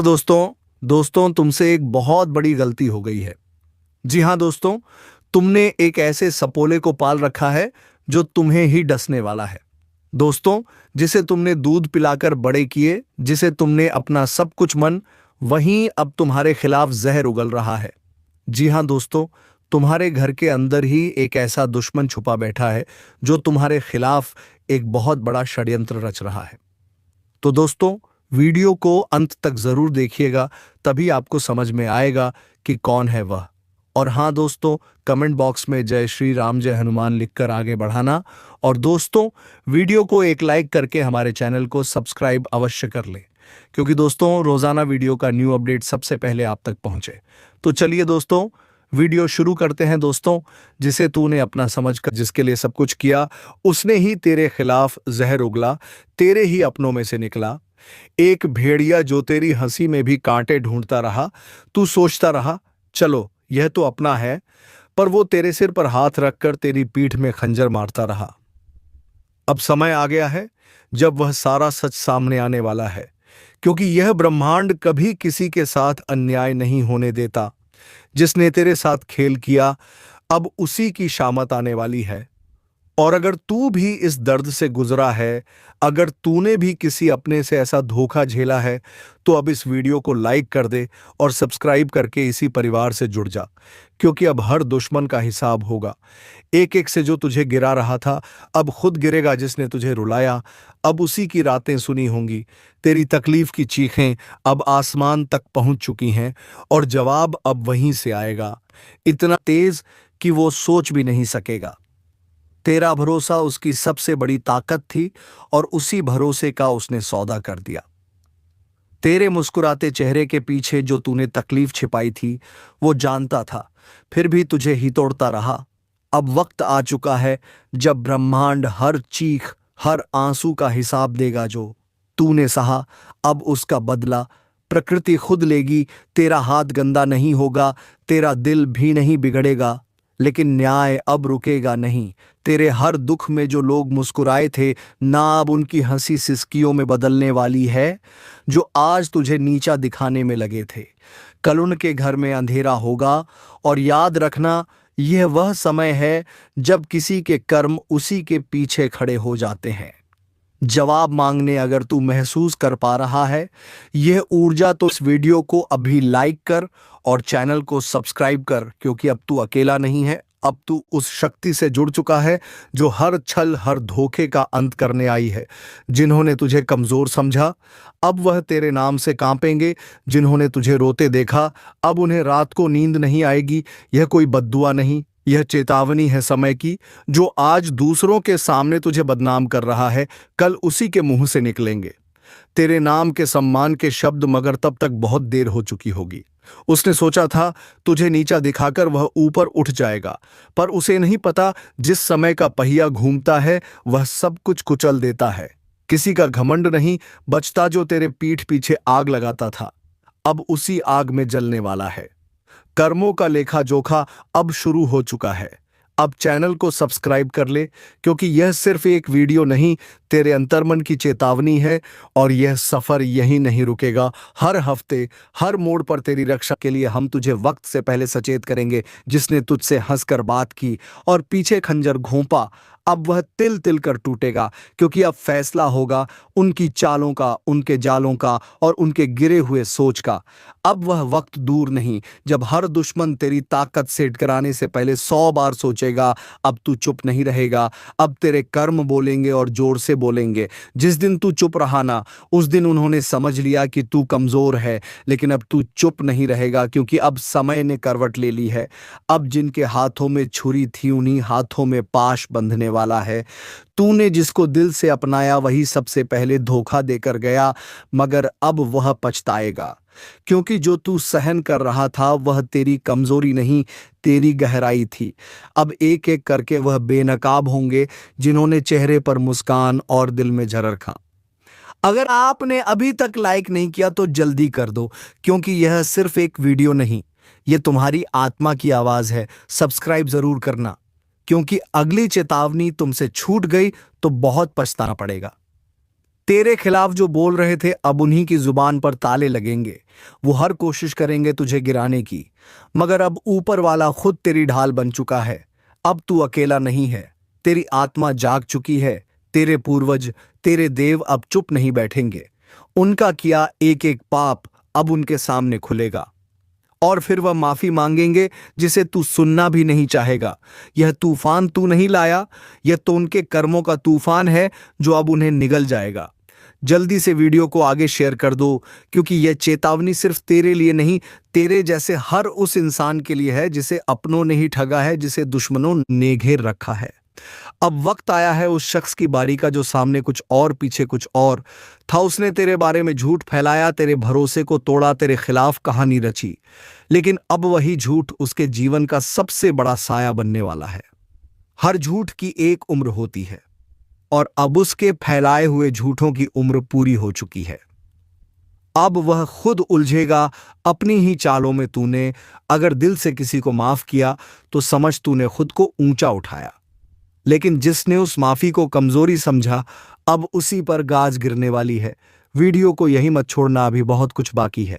दोस्तों दोस्तों तुमसे एक बहुत बड़ी गलती हो गई है। जी हाँ दोस्तों, तुमने एक ऐसे सपोले को पाल रखा है जो तुम्हें ही डसने वाला है। दोस्तों, जिसे तुमने दूध पिलाकर बड़े किए, जिसे तुमने अपना सब कुछ मन, वहीं अब तुम्हारे खिलाफ जहर उगल रहा है। जी हाँ दोस्तों, तुम्हारे घर के अंदर ही एक ऐसा दुश्मन छुपा बैठा है जो तुम्हारे खिलाफ एक बहुत बड़ा षड्यंत्र रच रहा है। तो दोस्तों, वीडियो को अंत तक जरूर देखिएगा, तभी आपको समझ में आएगा कि कौन है वह। और हाँ दोस्तों, कमेंट बॉक्स में जय श्री राम जय हनुमान लिखकर आगे बढ़ाना। और दोस्तों, वीडियो को एक लाइक करके हमारे चैनल को सब्सक्राइब अवश्य कर लें, क्योंकि दोस्तों रोजाना वीडियो का न्यू अपडेट सबसे पहले आप तक पहुंचे। तो चलिए दोस्तों, वीडियो शुरू करते हैं। दोस्तों, जिसे तूने अपना समझकर जिसके लिए सब कुछ किया, उसने ही तेरे खिलाफ जहर उगला, तेरे ही अपनों में से निकला। एक भेड़िया जो तेरी हंसी में भी कांटे ढूंढता रहा, तू सोचता रहा चलो यह तो अपना है, पर वो तेरे सिर पर हाथ रखकर तेरी पीठ में खंजर मारता रहा। अब समय आ गया है जब वह सारा सच सामने आने वाला है, क्योंकि यह ब्रह्मांड कभी किसी के साथ अन्याय नहीं होने देता। जिसने तेरे साथ खेल किया, अब उसी की शामत आने वाली है। और अगर तू भी इस दर्द से गुजरा है, अगर तूने भी किसी अपने से ऐसा धोखा झेला है, तो अब इस वीडियो को लाइक कर दे और सब्सक्राइब करके इसी परिवार से जुड़ जा, क्योंकि अब हर दुश्मन का हिसाब होगा। एक एक से जो तुझे गिरा रहा था, अब खुद गिरेगा जिसने तुझे रुलाया। अब उसी की रातें सुनी होंगी, तेरी तकलीफ की चीखें अब आसमान तक पहुंच चुकी हैं, और जवाब अब वहीं से आएगा, इतना तेज कि वो सोच भी नहीं सकेगा। तेरा भरोसा उसकी सबसे बड़ी ताकत थी, और उसी भरोसे का उसने सौदा कर दिया। तेरे मुस्कुराते चेहरे के पीछे जो तूने तकलीफ छिपाई थी, वो जानता था, फिर भी तुझे ही तोड़ता रहा। अब वक्त आ चुका है जब ब्रह्मांड हर चीख, हर आंसू का हिसाब देगा। जो तूने सहा, अब उसका बदला प्रकृति खुद लेगी। तेरा हाथ गंदा नहीं होगा, तेरा दिल भी नहीं बिगड़ेगा, लेकिन न्याय अब रुकेगा नहीं। तेरे हर दुख में जो लोग मुस्कुराए थे, ना अब उनकी हंसी सिसकियों में बदलने वाली है। जो आज तुझे नीचा दिखाने में लगे थे, कल उनके घर में अंधेरा होगा। और याद रखना, यह वह समय है जब किसी के कर्म उसी के पीछे खड़े हो जाते हैं। जवाब मांगने अगर तू महसूस कर पा रहा है यह ऊर्जा, तो इस वीडियो को अभी लाइक कर और चैनल को सब्सक्राइब कर, क्योंकि अब तू अकेला नहीं है। अब तू उस शक्ति से जुड़ चुका है जो हर छल, हर धोखे का अंत करने आई है। जिन्होंने तुझे कमजोर समझा, अब वह तेरे नाम से कांपेंगे। जिन्होंने तुझे रोते देखा, अब उन्हें रात को नींद नहीं आएगी। यह कोई बद्दुआ नहीं, यह चेतावनी है समय की। जो आज दूसरों के सामने तुझे बदनाम कर रहा है, कल उसी के मुंह से निकलेंगे तेरे नाम के सम्मान के शब्द, मगर तब तक बहुत देर हो चुकी होगी। उसने सोचा था तुझे नीचा दिखाकर वह ऊपर उठ जाएगा, पर उसे नहीं पता जिस समय का पहिया घूमता है वह सब कुछ कुचल देता है। किसी का घमंड नहीं बचता जो तेरे पीठ पीछे आग लगाता था, अब उसी आग में जलने वाला है। कर्मों का लेखा जोखा अब शुरू हो चुका है। अब चैनल को सब्सक्राइब कर ले, क्योंकि यह सिर्फ एक वीडियो नहीं, तेरे अंतर्मन की चेतावनी है। और यह सफर यहीं नहीं रुकेगा। हर हफ्ते, हर मोड़ पर तेरी रक्षा के लिए हम तुझे वक्त से पहले सचेत करेंगे। जिसने तुझसे हंसकर बात की और पीछे खंजर घोंपा, अब वह तिल तिल कर टूटेगा, क्योंकि अब फैसला होगा उनकी चालों का, उनके जालों का और उनके गिरे हुए सोच का। अब वह वक्त दूर नहीं जब हर दुश्मन तेरी ताकत से टकराने से पहले 100 बार सोचेगा। अब तू चुप नहीं रहेगा, अब तेरे कर्म बोलेंगे और जोर से बोलेंगे। जिस दिन तू चुप रहा ना, उस दिन उन्होंने समझ लिया कि तू कमजोर है, लेकिन अब तू चुप नहीं रहेगा, क्योंकि अब समय ने करवट ले ली है। अब जिनके हाथों में छुरी थी, उन्हीं हाथों में पाश बंधने वाला है। तूने जिसको दिल से अपनाया वही सबसे पहले धोखा देकर गया, मगर अब वह पछताएगा, क्योंकि जो तू सहन कर रहा था वह तेरी कमजोरी नहीं, तेरी गहराई थी। अब एक एक करके वह बेनकाब होंगे जिन्होंने चेहरे पर मुस्कान और दिल में झरर खा। अगर आपने अभी तक लाइक नहीं किया तो जल्दी कर दो, क्योंकि यह सिर्फ एक वीडियो नहीं, यह तुम्हारी आत्मा की आवाज है। सब्सक्राइब जरूर करना, क्योंकि अगली चेतावनी तुमसे छूट गई तो बहुत पछताना पड़ेगा। तेरे खिलाफ जो बोल रहे थे अब उन्हीं की जुबान पर ताले लगेंगे। वो हर कोशिश करेंगे तुझे गिराने की, मगर अब ऊपर वाला खुद तेरी ढाल बन चुका है। अब तू अकेला नहीं है, तेरी आत्मा जाग चुकी है। तेरे पूर्वज, तेरे देव अब चुप नहीं बैठेंगे। उनका किया एक एक पाप अब उनके सामने खुलेगा, और फिर वह माफी मांगेंगे जिसे तू सुनना भी नहीं चाहेगा। यह तूफान तू नहीं लाया, यह तो उनके कर्मों का तूफान है जो अब उन्हें निगल जाएगा। जल्दी से वीडियो को आगे शेयर कर दो, क्योंकि यह चेतावनी सिर्फ तेरे लिए नहीं, तेरे जैसे हर उस इंसान के लिए है जिसे अपनों ने ही ठगा है, जिसे दुश्मनों ने घेर रखा है। अब वक्त आया है उस शख्स की बारी का जो सामने कुछ और पीछे कुछ और था। उसने तेरे बारे में झूठ फैलाया, तेरे भरोसे को तोड़ा, तेरे खिलाफ कहानी रची, लेकिन अब वही झूठ उसके जीवन का सबसे बड़ा साया बनने वाला है। हर झूठ की एक उम्र होती है, और अब उसके फैलाए हुए झूठों की उम्र पूरी हो चुकी है। अब वह खुद उलझेगा अपनी ही चालों में। तूने अगर दिल से किसी को माफ किया तो समझ तूने खुद को ऊंचा उठाया, लेकिन जिसने उस माफी को कमजोरी समझा अब उसी पर गाज गिरने वाली है। वीडियो को यही मत छोड़ना, अभी बहुत कुछ बाकी है।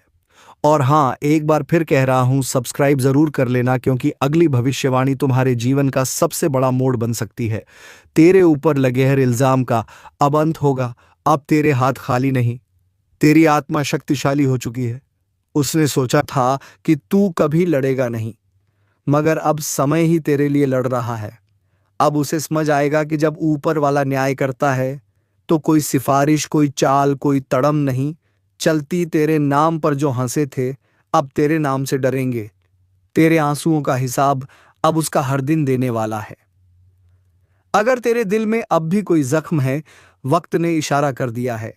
और हाँ, एक बार फिर कह रहा हूं, सब्सक्राइब जरूर कर लेना, क्योंकि अगली भविष्यवाणी तुम्हारे जीवन का सबसे बड़ा मोड़ बन सकती है। तेरे ऊपर लगे हर इल्जाम का अब अंत होगा। अब तेरे हाथ खाली नहीं, तेरी आत्मा शक्तिशाली हो चुकी है। उसने सोचा था कि तू कभी लड़ेगा नहीं, मगर अब समय ही तेरे लिए लड़ रहा है। अब उसे समझ आएगा कि जब ऊपर वाला न्याय करता है तो कोई सिफारिश, कोई चाल, कोई तड़म नहीं चलती। तेरे नाम पर जो हंसे थे अब तेरे नाम से डरेंगे। तेरे आंसुओं का हिसाब अब उसका हर दिन देने वाला है। अगर तेरे दिल में अब भी कोई जख्म है, वक्त ने इशारा कर दिया है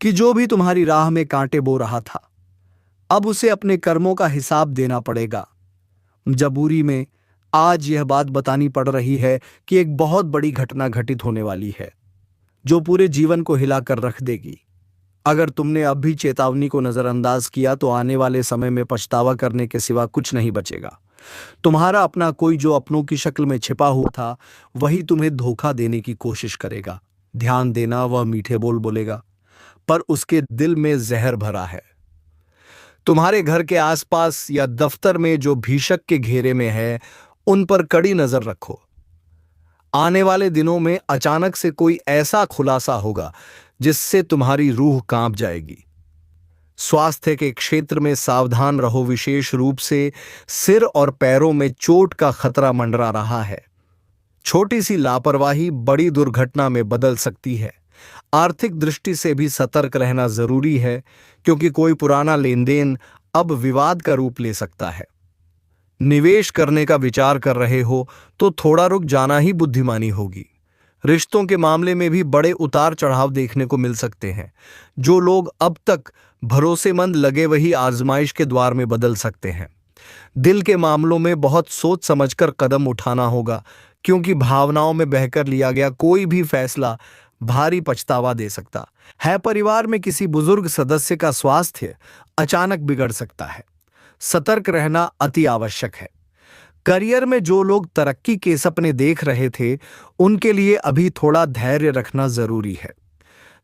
कि जो भी तुम्हारी राह में कांटे बो रहा था अब उसे अपने कर्मों का हिसाब देना पड़ेगा। जबूरी में आज यह बात बतानी पड़ रही है कि एक बहुत बड़ी घटना घटित होने वाली है जो पूरे जीवन को हिलाकर रख देगी। अगर तुमने अब भी चेतावनी को नजरअंदाज किया तो आने वाले समय में पछतावा करने के सिवा कुछ नहीं बचेगा। तुम्हारा अपना कोई जो अपनों की शक्ल में छिपा हुआ था वही तुम्हें धोखा देने की कोशिश करेगा। ध्यान देना, वह मीठे बोल बोलेगा पर उसके दिल में जहर भरा है। तुम्हारे घर के आसपास या दफ्तर में जो भीषक के घेरे में है उन पर कड़ी नजर रखो। आने वाले दिनों में अचानक से कोई ऐसा खुलासा होगा जिससे तुम्हारी रूह कांप जाएगी। स्वास्थ्य के क्षेत्र में सावधान रहो, विशेष रूप से सिर और पैरों में चोट का खतरा मंडरा रहा है। छोटी सी लापरवाही बड़ी दुर्घटना में बदल सकती है। आर्थिक दृष्टि से भी सतर्क रहना जरूरी है, क्योंकि कोई पुराना लेन देन अब विवाद का रूप ले सकता है। निवेश करने का विचार कर रहे हो तो थोड़ा रुक जाना ही बुद्धिमानी होगी। रिश्तों के मामले में भी बड़े उतार चढ़ाव देखने को मिल सकते हैं। जो लोग अब तक भरोसेमंद लगे वही आजमाइश के द्वार में बदल सकते हैं। दिल के मामलों में बहुत सोच समझकर कदम उठाना होगा, क्योंकि भावनाओं में बहकर लिया गया कोई भी फैसला भारी पछतावा दे सकता है। परिवार में किसी बुजुर्ग सदस्य का स्वास्थ्य अचानक बिगड़ सकता है। सतर्क रहना अति आवश्यक है। करियर में जो लोग तरक्की के सपने देख रहे थे उनके लिए अभी थोड़ा धैर्य रखना जरूरी है।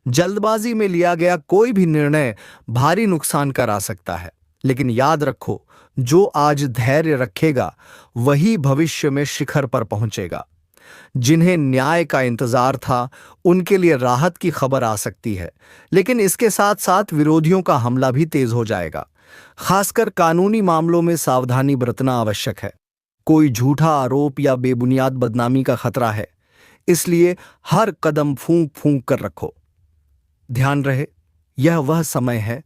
जल्दबाजी में लिया गया कोई भी निर्णय भारी नुकसान करा सकता है, लेकिन याद रखो, जो आज धैर्य रखेगा वही भविष्य में शिखर पर पहुंचेगा। जिन्हें न्याय का इंतजार था उनके लिए राहत की खबर आ सकती है, लेकिन इसके साथ साथ विरोधियों का हमला भी तेज हो जाएगा। खासकर कानूनी मामलों में सावधानी बरतना आवश्यक है। कोई झूठा आरोप या बेबुनियाद बदनामी का खतरा है, इसलिए हर कदम फूंक फूंक कर रखो। ध्यान रहे, यह वह समय है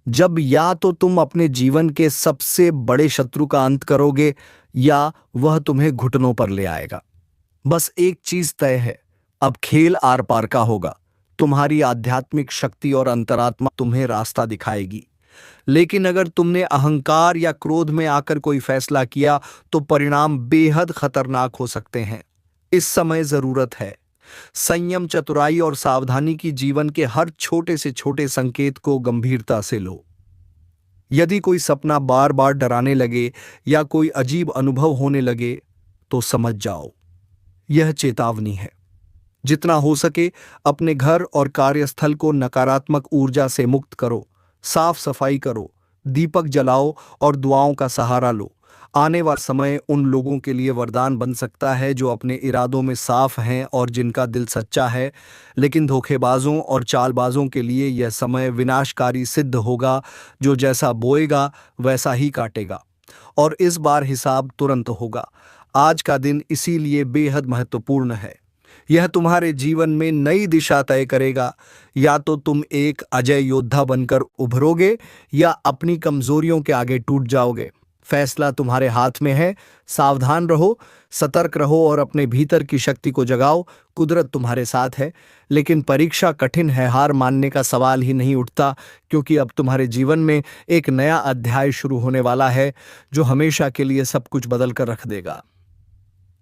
जब या तो तुम अपने जीवन के सबसे बड़े शत्रु का अंत करोगे या वह तुम्हें घुटनों पर ले आएगा। बस एक चीज तय है, अब खेल आर पार का होगा। तुम्हारी आध्यात्मिक शक्ति और अंतरात्मा तुम्हें रास्ता दिखाएगी, लेकिन अगर तुमने अहंकार या क्रोध में आकर कोई फैसला किया तो परिणाम बेहद खतरनाक हो सकते हैं। इस समय जरूरत है संयम, चतुराई और सावधानी की। जीवन के हर छोटे से छोटे संकेत को गंभीरता से लो। यदि कोई सपना बार बार डराने लगे या कोई अजीब अनुभव होने लगे तो समझ जाओ, यह चेतावनी है। जितना हो सके अपने घर और कार्यस्थल को नकारात्मक ऊर्जा से मुक्त करो। साफ सफाई करो, दीपक जलाओ और दुआओं का सहारा लो। आने वाला समय उन लोगों के लिए वरदान बन सकता है जो अपने इरादों में साफ हैं और जिनका दिल सच्चा है, लेकिन धोखेबाजों और चालबाजों के लिए यह समय विनाशकारी सिद्ध होगा। जो जैसा बोएगा वैसा ही काटेगा, और इस बार हिसाब तुरंत होगा। आज का दिन इसीलिए बेहद महत्वपूर्ण है। यह तुम्हारे जीवन में नई दिशा तय करेगा। या तो तुम एक अजय योद्धा बनकर उभरोगे या अपनी कमजोरियों के आगे टूट जाओगे। फैसला तुम्हारे हाथ में है। सावधान रहो, सतर्क रहो और अपने भीतर की शक्ति को जगाओ। कुदरत तुम्हारे साथ है, लेकिन परीक्षा कठिन है। हार मानने का सवाल ही नहीं उठता, क्योंकि अब तुम्हारे जीवन में एक नया अध्याय शुरू होने वाला है जो हमेशा के लिए सब कुछ बदल कर रख देगा।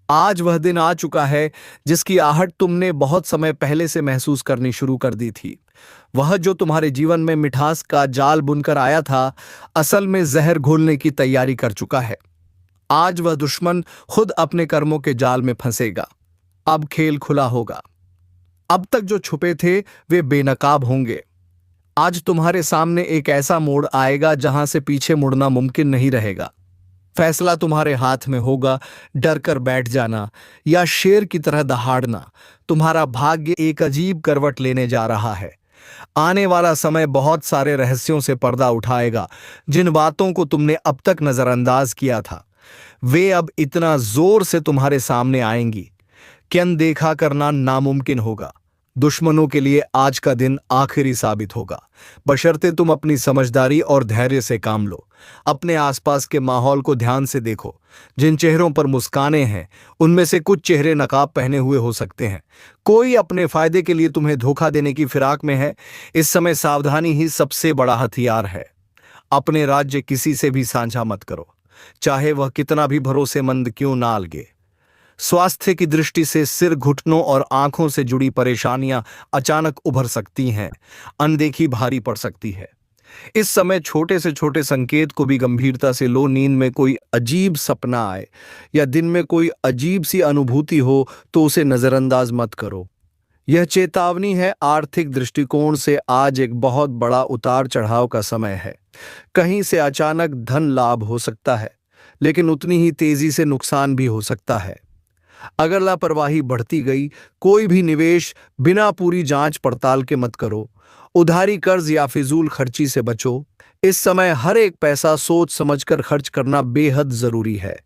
आज वह दिन आ चुका है जिसकी आहट तुमने बहुत समय पहले से महसूस करनी शुरू कर दी थी। वह जो तुम्हारे जीवन में मिठास का जाल बुनकर आया था, असल में जहर घोलने की तैयारी कर चुका है। आज वह दुश्मन खुद अपने कर्मों के जाल में फंसेगा। अब खेल खुला होगा। अब तक जो छुपे थे वे बेनकाब होंगे। आज तुम्हारे सामने एक ऐसा मोड़ आएगा जहां से पीछे मुड़ना मुमकिन नहीं रहेगा। फैसला तुम्हारे हाथ में होगा। डर कर बैठ जाना या शेर की तरह दहाड़ना। तुम्हारा भाग्य एक अजीब करवट लेने जा रहा है। आने वाला समय बहुत सारे रहस्यों से पर्दा उठाएगा। जिन बातों को तुमने अब तक नजरअंदाज किया था, वे अब इतना जोर से तुम्हारे सामने आएंगी कि अनदेखा करना नामुमकिन होगा। दुश्मनों के लिए आज का दिन आखिरी साबित होगा, बशर्ते तुम अपनी समझदारी और धैर्य से काम लो। अपने आसपास के माहौल को ध्यान से देखो। जिन चेहरों पर मुस्कानें हैं, उनमें से कुछ चेहरे नकाब पहने हुए हो सकते हैं। कोई अपने फायदे के लिए तुम्हें धोखा देने की फिराक में है। इस समय सावधानी ही सबसे बड़ा हथियार है। अपने राज्य किसी से भी साझा मत करो, चाहे वह कितना भी भरोसेमंद क्यों ना लगे। स्वास्थ्य की दृष्टि से सिर, घुटनों और आंखों से जुड़ी परेशानियां अचानक उभर सकती हैं। अनदेखी भारी पड़ सकती है। इस समय छोटे से छोटे संकेत को भी गंभीरता से लो। नींद में कोई अजीब सपना आए या दिन में कोई अजीब सी अनुभूति हो तो उसे नजरअंदाज मत करो। यह चेतावनी है। आर्थिक दृष्टिकोण से आज एक बहुत बड़ा उतार चढ़ाव का समय है। कहीं से अचानक धन लाभ हो सकता है, लेकिन उतनी ही तेजी से नुकसान भी हो सकता है। अगर लापरवाही बढ़ती गई, कोई भी निवेश बिना पूरी जांच पड़ताल के मत करो। उधारी, कर्ज या फिजूल खर्ची से बचो। इस समय हर एक पैसा सोच समझकर खर्च करना बेहद जरूरी है।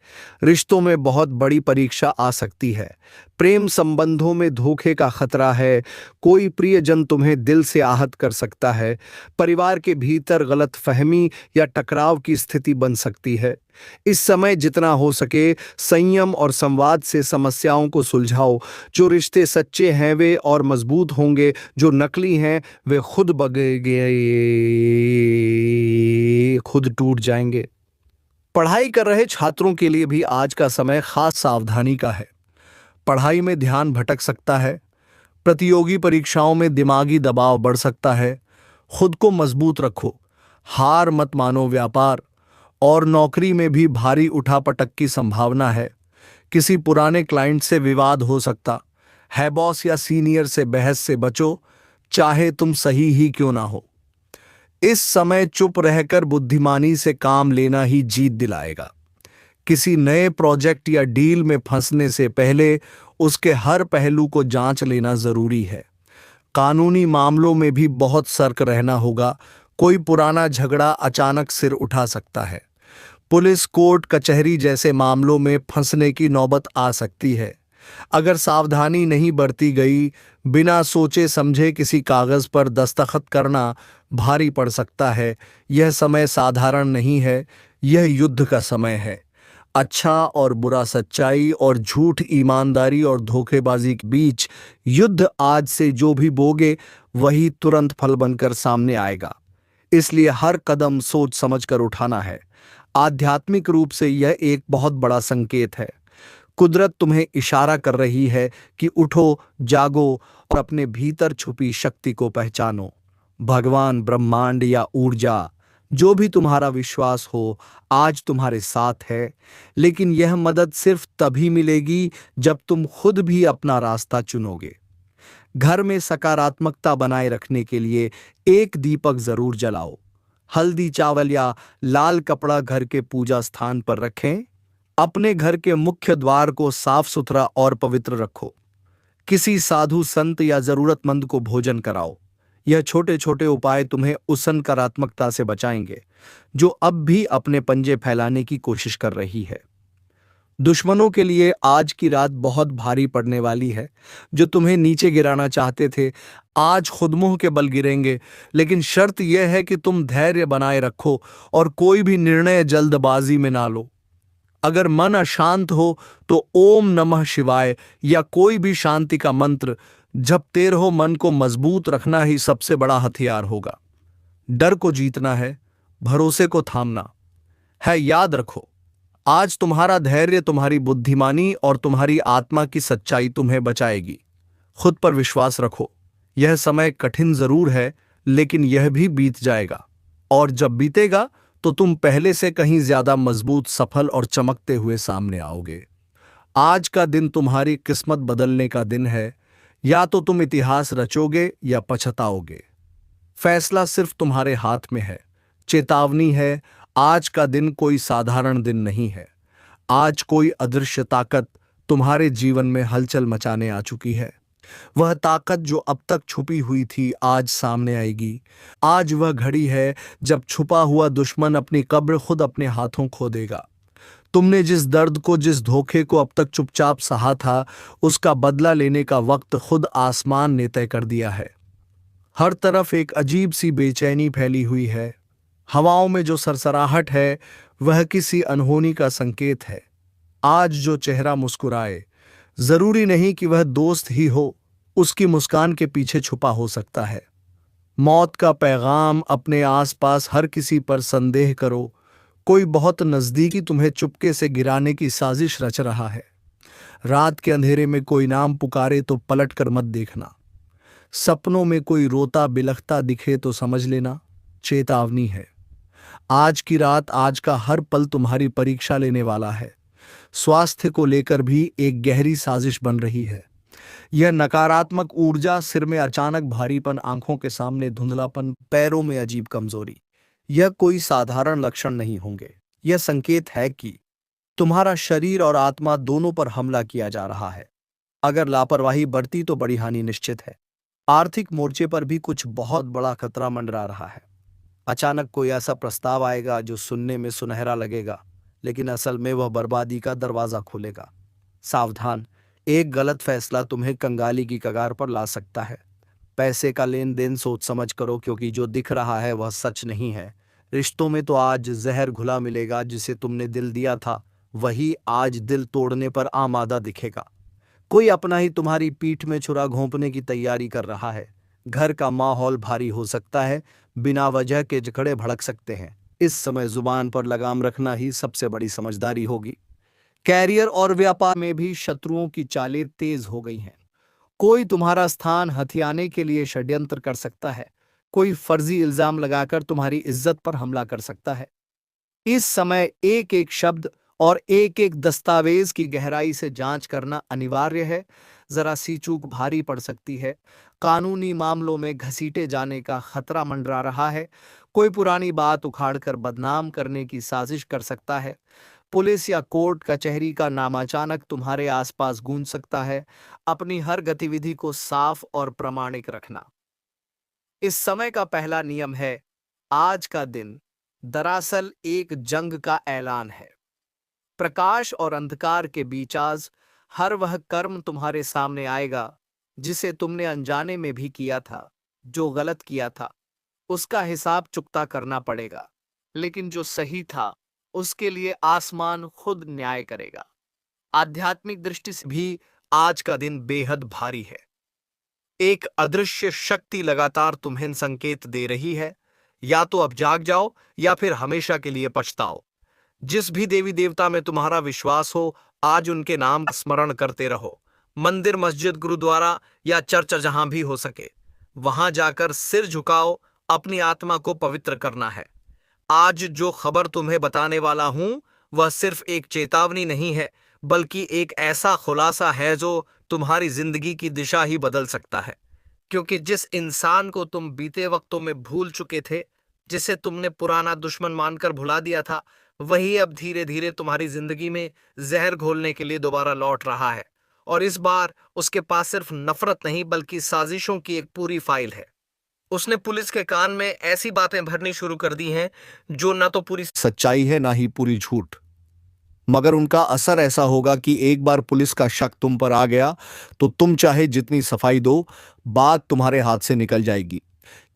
रिश्तों में बहुत बड़ी परीक्षा आ सकती है। प्रेम संबंधों में धोखे का खतरा है। कोई प्रियजन तुम्हें दिल से आहत कर सकता है। परिवार के भीतर गलतफहमी या टकराव की स्थिति बन सकती है। इस समय जितना हो सके संयम और संवाद से समस्याओं को सुलझाओ। जो रिश्ते सच्चे हैं वे और मजबूत होंगे, जो नकली हैं वे खुद टूट जाएंगे। पढ़ाई कर रहे छात्रों के लिए भी आज का समय खास सावधानी का है। पढ़ाई में ध्यान भटक सकता है। प्रतियोगी परीक्षाओं में दिमागी दबाव बढ़ सकता है। खुद को मजबूत रखो, हार मत मानो। व्यापार और नौकरी में भी भारी उठापटक की संभावना है। किसी पुराने क्लाइंट से विवाद हो सकता है। बॉस या सीनियर से बहस से बचो, चाहे तुम सही ही क्यों ना हो। इस समय चुप रहकर बुद्धिमानी से काम लेना ही जीत दिलाएगा। किसी नए प्रोजेक्ट या डील में फंसने से पहले उसके हर पहलू को जांच लेना जरूरी है। कानूनी मामलों में भी बहुत सतर्क रहना होगा। कोई पुराना झगड़ा अचानक सिर उठा सकता है। पुलिस, कोर्ट कचहरी जैसे मामलों में फंसने की नौबत आ सकती है। अगर सावधानी नहीं बरती गई, बिना सोचे समझे किसी कागज पर दस्तखत करना भारी पड़ सकता है। यह समय साधारण नहीं है, यह युद्ध का समय है। अच्छा और बुरा, सच्चाई और झूठ, ईमानदारी और धोखेबाजी के बीच युद्ध। आज से जो भी बोगे वही तुरंत फल बनकर सामने आएगा। इसलिए हर कदम सोच समझकर उठाना है। आध्यात्मिक रूप से यह एक बहुत बड़ा संकेत है। कुदरत तुम्हें इशारा कर रही है कि उठो, जागो और अपने भीतर छुपी शक्ति को पहचानो। भगवान, ब्रह्मांड या ऊर्जा, जो भी तुम्हारा विश्वास हो, आज तुम्हारे साथ है। लेकिन यह मदद सिर्फ तभी मिलेगी जब तुम खुद भी अपना रास्ता चुनोगे। घर में सकारात्मकता बनाए रखने के लिए एक दीपक जरूर जलाओ। हल्दी चावल या लाल कपड़ा घर के पूजा स्थान पर रखें। अपने घर के मुख्य द्वार को साफ सुथरा और पवित्र रखो। किसी साधु संत या जरूरतमंद को भोजन कराओ। यह छोटे छोटे उपाय तुम्हें उस नकारात्मकता से बचाएंगे जो अब भी अपने पंजे फैलाने की कोशिश कर रही है। दुश्मनों के लिए आज की रात बहुत भारी पड़ने वाली है। जो तुम्हें नीचे गिराना चाहते थे आज खुद मुंह के बल गिरेंगे, लेकिन शर्त यह है कि तुम धैर्य बनाए रखो और कोई भी निर्णय जल्दबाजी में ना लो। अगर मन अशांत हो तो ओम नमः शिवाय या कोई भी शांति का मंत्र जपते रहो। मन को मजबूत रखना ही सबसे बड़ा हथियार होगा। डर को जीतना है, भरोसे को थामना है। याद रखो, आज तुम्हारा धैर्य, तुम्हारी बुद्धिमानी और तुम्हारी आत्मा की सच्चाई तुम्हें बचाएगी। खुद पर विश्वास रखो। यह समय कठिन जरूर है, लेकिन यह भी बीत जाएगा, और जब बीतेगा तो तुम पहले से कहीं ज्यादा मजबूत, सफल और चमकते हुए सामने आओगे। आज का दिन तुम्हारी किस्मत बदलने का दिन है। या तो तुम इतिहास रचोगे या पछताओगे। फैसला सिर्फ तुम्हारे हाथ में है। चेतावनी है, आज का दिन कोई साधारण दिन नहीं है। आज कोई अदृश्य ताकत तुम्हारे जीवन में हलचल मचाने आ चुकी है। वह ताकत जो अब तक छुपी हुई थी आज सामने आएगी। आज वह घड़ी है जब छुपा हुआ दुश्मन अपनी कब्र खुद अपने हाथों खो देगा। तुमने जिस दर्द को, जिस धोखे को अब तक चुपचाप सहा था, उसका बदला लेने का वक्त खुद आसमान ने तय कर दिया है। हर तरफ एक अजीब सी बेचैनी फैली हुई है। हवाओं में जो सरसराहट है वह किसी अनहोनी का संकेत है। आज जो चेहरा मुस्कुराए, जरूरी नहीं कि वह दोस्त ही हो, उसकी मुस्कान के पीछे छुपा हो सकता है मौत का पैगाम। अपने आसपास हर किसी पर संदेह करो। कोई बहुत नजदीकी तुम्हें चुपके से गिराने की साजिश रच रहा है। रात के अंधेरे में कोई नाम पुकारे तो पलट कर मत देखना। सपनों में कोई रोता बिलखता दिखे तो समझ लेना चेतावनी है। आज की रात, आज का हर पल तुम्हारी परीक्षा लेने वाला है। स्वास्थ्य को लेकर भी एक गहरी साजिश बन रही है। यह नकारात्मक ऊर्जा, सिर में अचानक भारीपन, आंखों के सामने धुंधलापन, पैरों में अजीब कमजोरी, यह कोई साधारण लक्षण नहीं होंगे। यह संकेत है कि तुम्हारा शरीर और आत्मा दोनों पर हमला किया जा रहा है। अगर लापरवाही बरती तो बड़ी हानि निश्चित है। आर्थिक मोर्चे पर भी कुछ बहुत बड़ा खतरा मंडरा रहा है। अचानक कोई ऐसा प्रस्ताव आएगा जो सुनने में सुनहरा लगेगा, लेकिन असल में वह बर्बादी का दरवाजा खोलेगा। सावधान, एक गलत फैसला तुम्हें कंगाली की कगार पर ला सकता है। पैसे का लेन देन सोच समझ करो, क्योंकि जो दिख रहा है वह सच नहीं है। रिश्तों में तो आज जहर घुला मिलेगा। जिसे तुमने दिल दिया था वही आज दिल तोड़ने पर आमादा दिखेगा। कोई अपना ही तुम्हारी पीठ में छुरा घोंपने की तैयारी कर रहा है। घर का माहौल भारी हो सकता है। बिना वजह के झगड़े भड़क सकते हैं। इस समय जुबान पर लगाम रखना ही सबसे बड़ी समझदारी होगी। कैरियर और व्यापार में भी शत्रुओं की चालें तेज हो गई हैं। कोई तुम्हारा स्थान हथियाने के लिए षड्यंत्र कर सकता है। कोई फर्जी इल्जाम लगाकर तुम्हारी इज्जत पर हमला कर सकता है। इस समय एक एक शब्द और एक एक दस्तावेज की गहराई से जांच करना अनिवार्य है। जरा सी चूक भारी पड़ सकती है। कानूनी मामलों में घसीटे जाने का खतरा मंडरा रहा है। कोई पुरानी बात उखाड़कर बदनाम करने की साजिश कर सकता है। पुलिस या कोर्ट कचहरी का नाम अचानक तुम्हारे आसपास गूंज सकता है। अपनी हर गतिविधि को साफ और प्रामाणिक रखना इस समय का पहला नियम है। आज का दिन दरअसल एक जंग का ऐलान है। प्रकाश और अंधकार के बीच आज हर वह कर्म तुम्हारे सामने आएगा जिसे तुमने अनजाने में भी किया था। जो गलत किया था उसका हिसाब चुकता करना पड़ेगा, लेकिन जो सही था उसके लिए आसमान खुद न्याय करेगा। आध्यात्मिक दृष्टि से भी आज का दिन बेहद भारी है। एक अदृश्य शक्ति लगातार तुम्हें संकेत दे रही है, या तो अब जाग जाओ या फिर हमेशा के लिए पछताओ। जिस भी देवी देवता में तुम्हारा विश्वास हो, आज उनके नाम का स्मरण करते रहो। मंदिर, मस्जिद, गुरुद्वारा या चर्च, जहां भी हो सके वहां जाकर सिर झुकाओ। अपनी आत्मा को पवित्र करना है। आज जो खबर तुम्हें बताने वाला हूं वह सिर्फ एक चेतावनी नहीं है, बल्कि एक ऐसा खुलासा है जो तुम्हारी जिंदगी की दिशा ही बदल सकता है। क्योंकि जिस इंसान को तुम बीते वक्तों में भूल चुके थे, जिसे तुमने पुराना दुश्मन मानकर भुला दिया था, वही अब धीरे धीरे तुम्हारी जिंदगी में जहर घोलने के लिए दोबारा लौट रहा है। और इस बार उसके पास सिर्फ नफरत नहीं बल्कि साजिशों की एक पूरी फाइल है। उसने पुलिस के कान में ऐसी बातें भरनी शुरू कर दी हैं जो ना तो पूरी सच्चाई है ना ही पूरी झूठ, मगर उनका असर ऐसा होगा कि एक बार पुलिस का शक तुम पर आ गया तो तुम चाहे जितनी सफाई दो, बात तुम्हारे हाथ से निकल जाएगी।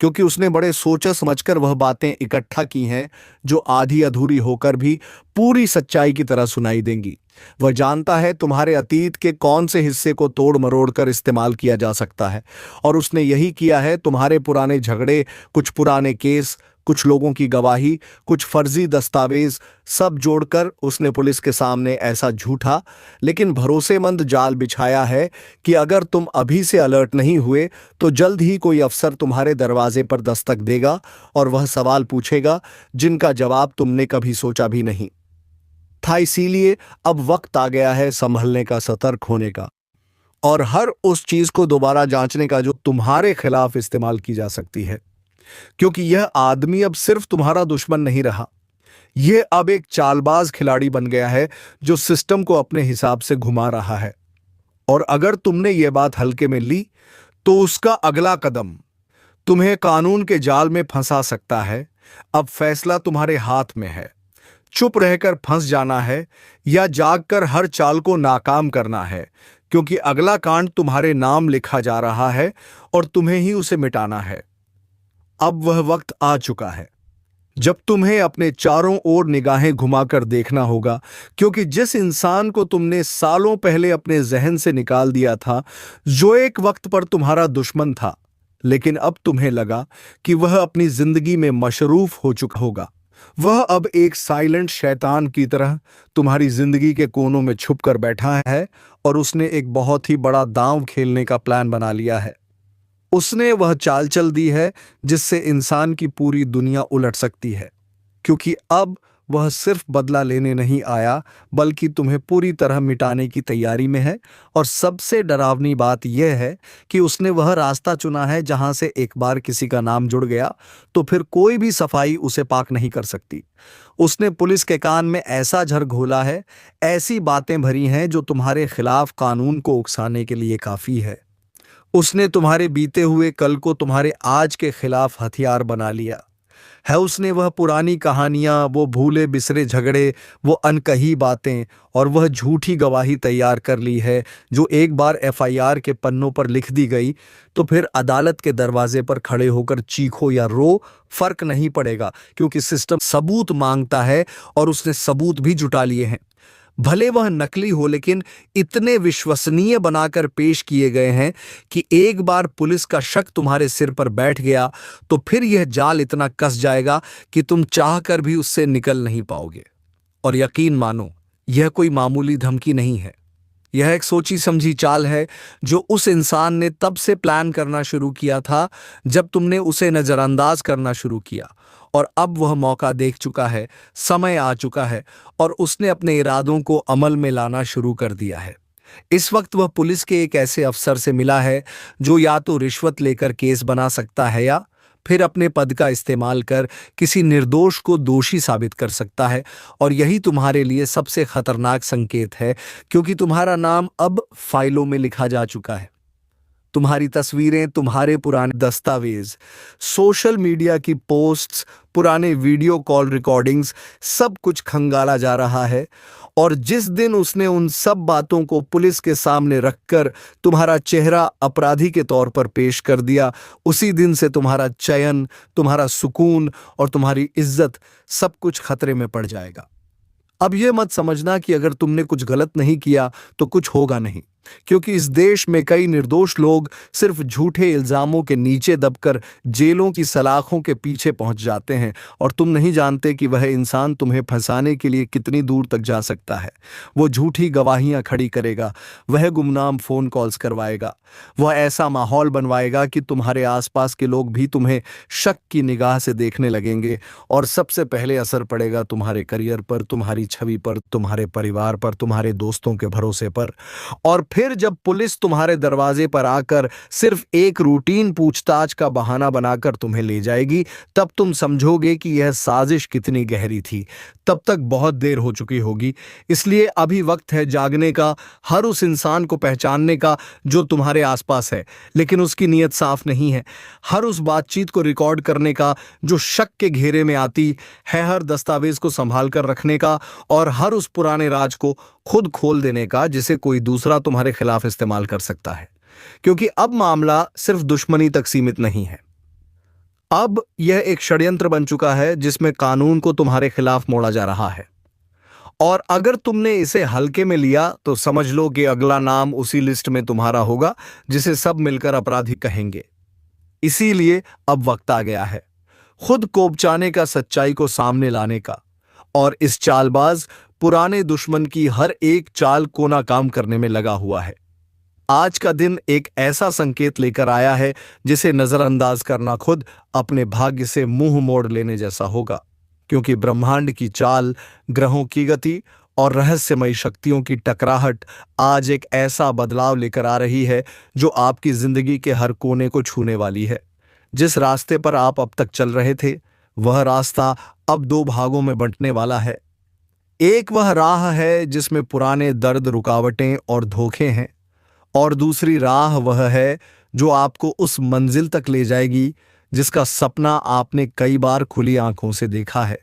क्योंकि उसने बड़े सोच समझकर वह बातें इकट्ठा की हैं जो आधी अधूरी होकर भी पूरी सच्चाई की तरह सुनाई देंगी। वह जानता है तुम्हारे अतीत के कौन से हिस्से को तोड़ मरोड़ कर इस्तेमाल किया जा सकता है, और उसने यही किया है। तुम्हारे पुराने झगड़े, कुछ पुराने केस, कुछ लोगों की गवाही, कुछ फर्जी दस्तावेज, सब जोड़कर उसने पुलिस के सामने ऐसा झूठा लेकिन भरोसेमंद जाल बिछाया है कि अगर तुम अभी से अलर्ट नहीं हुए तो जल्द ही कोई अफसर तुम्हारे दरवाजे पर दस्तक देगा और वह सवाल पूछेगा जिनका जवाब तुमने कभी सोचा भी नहीं था। इसीलिए अब वक्त आ गया है संभलने का, सतर्क होने का, और हर उस चीज को दोबारा जांचने का जो तुम्हारे खिलाफ इस्तेमाल की जा सकती है। क्योंकि यह आदमी अब सिर्फ तुम्हारा दुश्मन नहीं रहा, यह अब एक चालबाज खिलाड़ी बन गया है जो सिस्टम को अपने हिसाब से घुमा रहा है। और अगर तुमने यह बात हल्के में ली तो उसका अगला कदम तुम्हें कानून के जाल में फंसा सकता है। अब फैसला तुम्हारे हाथ में है, चुप रहकर फंस जाना है या जागकर हर चाल को नाकाम करना है। क्योंकि अगला कांड तुम्हारे नाम लिखा जा रहा है और तुम्हें ही उसे मिटाना है। अब वह वक्त आ चुका है जब तुम्हें अपने चारों ओर निगाहें घुमाकर देखना होगा। क्योंकि जिस इंसान को तुमने सालों पहले अपने जहन से निकाल दिया था, जो एक वक्त पर तुम्हारा दुश्मन था, लेकिन अब तुम्हें लगा कि वह अपनी जिंदगी में मशरूफ हो चुका होगा, वह अब एक साइलेंट शैतान की तरह तुम्हारी जिंदगी के कोनों में छुप कर बैठा है और उसने एक बहुत ही बड़ा दांव खेलने का प्लान बना लिया है। उसने वह चाल चल दी है जिससे इंसान की पूरी दुनिया उलट सकती है। क्योंकि अब वह सिर्फ बदला लेने नहीं आया बल्कि तुम्हें पूरी तरह मिटाने की तैयारी में है। और सबसे डरावनी बात यह है कि उसने वह रास्ता चुना है जहां से एक बार किसी का नाम जुड़ गया तो फिर कोई भी सफाई उसे पाक नहीं कर सकती। उसने पुलिस के कान में ऐसा झर घोला है, ऐसी बातें भरी हैं जो तुम्हारे खिलाफ कानून को उकसाने के लिए काफी है। उसने तुम्हारे बीते हुए कल को तुम्हारे आज के खिलाफ हथियार बना लिया है। उसने वह पुरानी कहानियां, वो भूले बिसरे झगड़े, वो अनकही बातें और वह झूठी गवाही तैयार कर ली है जो एक बार एफआईआर के पन्नों पर लिख दी गई तो फिर अदालत के दरवाजे पर खड़े होकर चीखो या रो, फर्क नहीं पड़ेगा। क्योंकि सिस्टम सबूत मांगता है और उसने सबूत भी जुटा लिए हैं। भले वह नकली हो लेकिन इतने विश्वसनीय बनाकर पेश किए गए हैं कि एक बार पुलिस का शक तुम्हारे सिर पर बैठ गया तो फिर यह जाल इतना कस जाएगा कि तुम चाहकर भी उससे निकल नहीं पाओगे। और यकीन मानो, यह कोई मामूली धमकी नहीं है, यह एक सोची समझी चाल है जो उस इंसान ने तब से प्लान करना शुरू किया था जब तुमने उसे नजरअंदाज करना शुरू किया। और अब वह मौका देख चुका है, समय आ चुका है और उसने अपने इरादों को अमल में लाना शुरू कर दिया है। इस वक्त वह पुलिस के एक ऐसे अफसर से मिला है जो या तो रिश्वत लेकर केस बना सकता है या फिर अपने पद का इस्तेमाल कर किसी निर्दोष को दोषी साबित कर सकता है। और यही तुम्हारे लिए सबसे खतरनाक संकेत है, क्योंकि तुम्हारा नाम अब फाइलों में लिखा जा चुका है। तुम्हारी तस्वीरें, तुम्हारे पुराने दस्तावेज, सोशल मीडिया की पोस्ट्स, पुराने वीडियो कॉल रिकॉर्डिंग्स, सब कुछ खंगाला जा रहा है। और जिस दिन उसने उन सब बातों को पुलिस के सामने रखकर तुम्हारा चेहरा अपराधी के तौर पर पेश कर दिया, उसी दिन से तुम्हारा चयन, तुम्हारा सुकून और तुम्हारी इज्जत सब कुछ खतरे में पड़ जाएगा। अब यह मत समझना कि अगर तुमने कुछ गलत नहीं किया तो कुछ होगा नहीं, क्योंकि इस देश में कई निर्दोष लोग सिर्फ झूठे इल्जामों के नीचे दबकर जेलों की सलाखों के पीछे पहुंच जाते हैं और तुम नहीं जानते कि वह इंसान तुम्हें फंसाने के लिए कितनी दूर तक जा सकता है। वो झूठी गवाहियां खड़ी करेगा, वह गुमनाम फोन कॉल्स करवाएगा, वह ऐसा माहौल बनवाएगा कि तुम्हारे आसपास के लोग भी तुम्हें शक की निगाह से देखने लगेंगे। और सबसे पहले असर पड़ेगा तुम्हारे करियर पर, तुम्हारी छवि पर, तुम्हारे परिवार पर, तुम्हारे दोस्तों के भरोसे पर। और फिर जब पुलिस तुम्हारे दरवाजे पर आकर सिर्फ एक रूटीन पूछताछ का बहाना बनाकर तुम्हें ले जाएगी, तब तुम समझोगे कि यह साजिश कितनी गहरी थी। तब तक बहुत देर हो चुकी होगी। इसलिए अभी वक्त है जागने का, हर उस इंसान को पहचानने का जो तुम्हारे आसपास है लेकिन उसकी नीयत साफ नहीं है, हर उस बातचीत को रिकॉर्ड करने का जो शक के घेरे में आती है, हर दस्तावेज को संभाल कर रखने का और हर उस पुराने राज को खुद खोल देने का जिसे कोई दूसरा तुम्हारे खिलाफ इस्तेमाल कर सकता है। क्योंकि अब मामला सिर्फ दुश्मनी तक सीमित नहीं है, अब यह एक षड्यंत्र बन चुका है जिसमें कानून को तुम्हारे खिलाफ मोड़ा जा रहा है। और अगर तुमने इसे हल्के में लिया तो समझ लो कि अगला नाम उसी लिस्ट में तुम्हारा होगा जिसे सब मिलकर अपराधी कहेंगे। इसीलिए अब वक्त आ गया है खुद कोपचाने का, सच्चाई को सामने लाने का, और इस चालबाज पुराने दुश्मन की हर एक चाल को नाकाम करने में लगा हुआ है। आज का दिन एक ऐसा संकेत लेकर आया है जिसे नजरअंदाज करना खुद अपने भाग्य से मुंह मोड़ लेने जैसा होगा, क्योंकि ब्रह्मांड की चाल, ग्रहों की गति और रहस्यमयी शक्तियों की टकराहट आज एक ऐसा बदलाव लेकर आ रही है जो आपकी जिंदगी के हर कोने को छूने वाली है। जिस रास्ते पर आप अब तक चल रहे थे वह रास्ता अब दो भागों में बंटने वाला है। एक वह राह है जिसमें पुराने दर्द, रुकावटें और धोखे हैं, और दूसरी राह वह है जो आपको उस मंजिल तक ले जाएगी जिसका सपना आपने कई बार खुली आंखों से देखा है।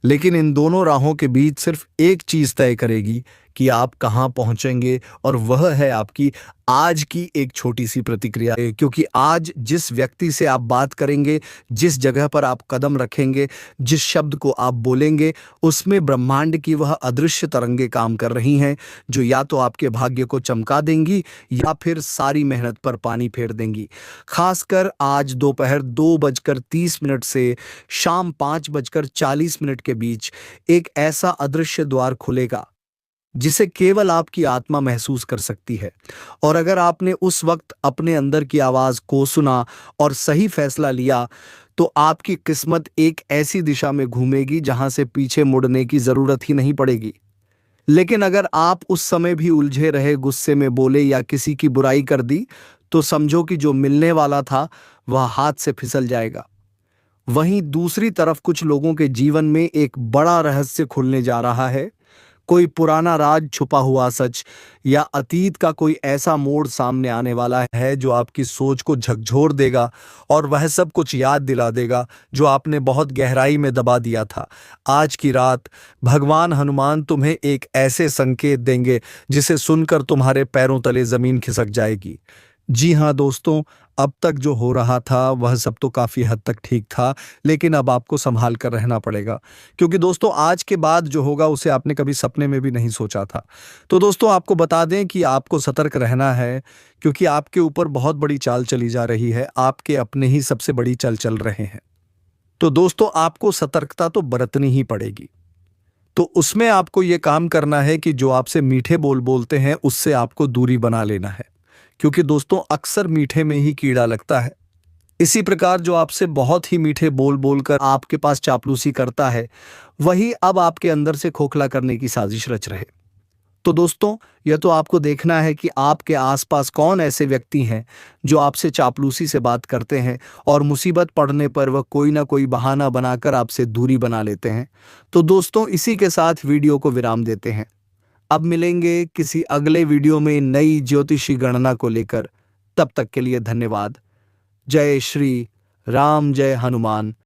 लेकिन इन दोनों राहों के बीच सिर्फ एक चीज तय करेगी कि आप कहां पहुंचेंगे, और वह है आपकी आज की एक छोटी सी प्रतिक्रिया। क्योंकि आज जिस व्यक्ति से आप बात करेंगे, जिस जगह पर आप कदम रखेंगे, जिस शब्द को आप बोलेंगे, उसमें ब्रह्मांड की वह अदृश्य तरंगे काम कर रही हैं जो या तो आपके भाग्य को चमका देंगी या फिर सारी मेहनत पर पानी फेर देंगी। खासकर आज दोपहर 2:30 से शाम 5:40 के बीच एक ऐसा अदृश्य द्वार खुलेगा जिसे केवल आपकी आत्मा महसूस कर सकती है। और अगर आपने उस वक्त अपने अंदर की आवाज को सुना और सही फैसला लिया तो आपकी किस्मत एक ऐसी दिशा में घूमेगी जहां से पीछे मुड़ने की जरूरत ही नहीं पड़ेगी। लेकिन अगर आप उस समय भी उलझे रहे, गुस्से में बोले या किसी की बुराई कर दी, तो समझो कि जो मिलने वाला था वह हाथ से फिसल जाएगा। वहीं दूसरी तरफ कुछ लोगों के जीवन में एक बड़ा रहस्य खुलने जा रहा है। कोई पुराना राज, छुपा हुआ सच या अतीत का कोई ऐसा मोड़ सामने आने वाला है जो आपकी सोच को झकझोर देगा और वह सब कुछ याद दिला देगा जो आपने बहुत गहराई में दबा दिया था। आज की रात भगवान हनुमान तुम्हें एक ऐसे संकेत देंगे जिसे सुनकर तुम्हारे पैरों तले जमीन खिसक जाएगी। जी हाँ दोस्तों, अब तक जो हो रहा था वह सब तो काफ़ी हद तक ठीक था, लेकिन अब आपको संभाल कर रहना पड़ेगा, क्योंकि दोस्तों आज के बाद जो होगा उसे आपने कभी सपने में भी नहीं सोचा था। तो दोस्तों आपको बता दें कि आपको सतर्क रहना है, क्योंकि आपके ऊपर बहुत बड़ी चाल चली जा रही है, आपके अपने ही सबसे बड़ी चाल चल रहे हैं। तो दोस्तों आपको सतर्कता तो बरतनी ही पड़ेगी। तो उसमें आपको ये काम करना है कि जो आपसे मीठे बोल बोलते हैं उससे आपको दूरी बना लेना है, क्योंकि दोस्तों अक्सर मीठे में ही कीड़ा लगता है। इसी प्रकार जो आपसे बहुत ही मीठे बोल बोलकर आपके पास चापलूसी करता है वही अब आपके अंदर से खोखला करने की साजिश रच रहे। तो दोस्तों यह तो आपको देखना है कि आपके आसपास कौन ऐसे व्यक्ति हैं जो आपसे चापलूसी से बात करते हैं और मुसीबत पड़ने पर वह कोई ना कोई बहाना बनाकर आपसे दूरी बना लेते हैं। तो दोस्तों इसी के साथ वीडियो को विराम देते हैं। अब मिलेंगे किसी अगले वीडियो में नई ज्योतिषी गणना को लेकर। तब तक के लिए धन्यवाद। जय श्री राम, जय हनुमान।